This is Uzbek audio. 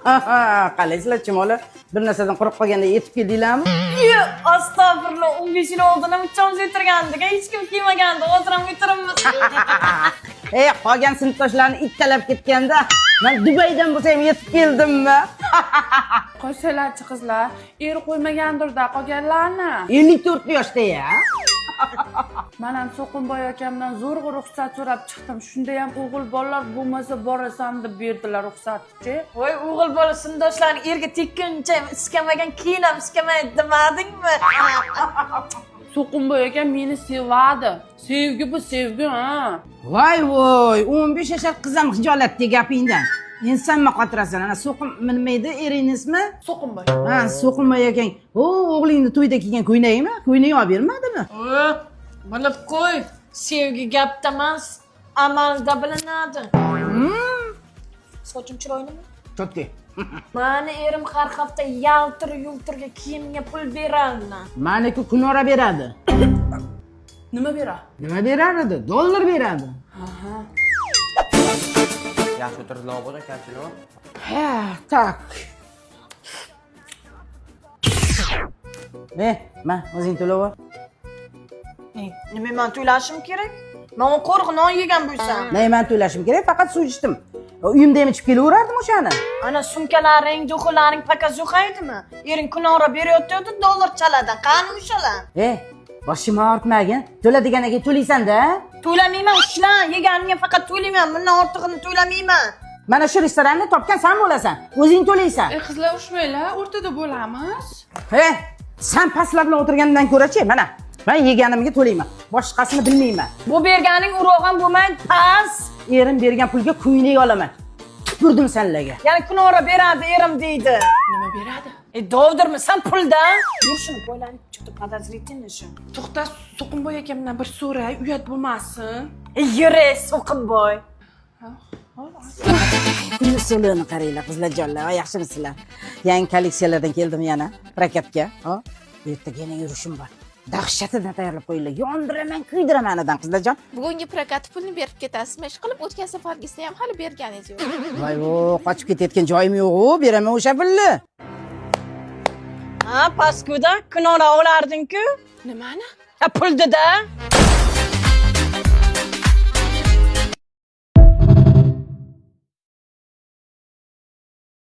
Qalaysizlar chumoli bir narsadan qo'rqib qolganda yetib keldinglarmi? Astagfirullah, 15 yil oldin ham uchamiz o'tirgandik. Hech kim kelmaganda o'tiram o'tiramiz. Qolgan sinfdoshlarni ittalab ketganda men Dubaydan bo'lsa ham yetib keldimmi? Qo'shsalarchi qizlar, er qo'ymagandirda qolganlarni. 54 yoshda-ya. Men ham So'qinboy akamdan zo'rg'a ruxsat so'rab chiqdim. Shunda ham o'g'il bolalar bo'lmasa borasan deb berdilar ruxsatchi. Voy, o'g'il bola sindoshlarni erga tekkuncha iskamagan, keyin ham iskamaydi demadingmi? So'qinboy akam meni sevadi. Sevgi bu sevgi, ha. Voy, 15 yoshar qiz ham hijolatli gapingdan. Insonmi qotirasan? Ana nima edi eringizni? So'qinboy. Ha, So'qinboy akang. O'g'lingni to'yda kelgan ko'ynagimi? Ko'ynak olib bermadimi? Bilib qo'y, sevgi gapda emas, amalda bilinadi. Sochim chiroylimi? Chotki. Mani erim har hafta yaltir-yultirga kiyimga pul beradi. Meniki kunora beradi. Nima beradi? Nima beradi? $1 beradi. Aha. Yaxshi o'tirdilar o'g'il kamchilik. Ha, tak. Ma, o'zing to'lab ol. Nima men to'lashim kerak? Men qo'rq non yegan bo'lsam. Men to'lashim kerak, faqat suv ichdim. Uyimda ham ichib kelaverardim o'shani. Ana sumkalaring, do'xularing pakas yo'qaydimi? Ering kunora berayotdi, dollar chaladi. Qani o'shalar? Boshim og'ritmagin. To'ladiganga to'laysan-da. To'lamayman, ishlan. Yeganimga faqat to'layman. Bundan ortig'ini to'lamayman. Mana shu restoranni topgan sen bo'lasan. O'zing to'laysan. Qizlar ushmanglar, o'rtada bo'lamiz. Sen pastlar bilan o'tirgandan ko'ra-chi, mana men yeganimga to'layman. Boshqasini bilmayman. Bu berganing urug'im bo'lmaydi, pas. Erim bergan pulga ko'ynak olaman. Tupurdim senlarga. Ya'ni kunora beradi erim deydi. Nima beradi? Dovdirmi sen pulda? Yur shuni qo'ylanib chiqdi, podozrительно shu. To'xta, So'qinboy akamdan bir so'ray, uyat bo'lmasin. Yure, So'qinboy. Usulini qaranglar, qizlarjonlar, yaxshimisizlar? Yangi kolleksiyalardan keldim yana, prokatga. Bu yerda yana yurishim bor. Dahshatidan tayyorlab qo'yinglar. Yondiraman, kuydiraman anadan qizlarjon. Bugungi prokat pulni berib ketasizmi? Ish qilib o'tgan safargisini ham hali berganingiz yo'q. Voy, qochib ketayotgan joyim yo'q-ku, beraman o'sha pulni. Ha, paskuda kunora olarding-ku? Nimani? Puldida.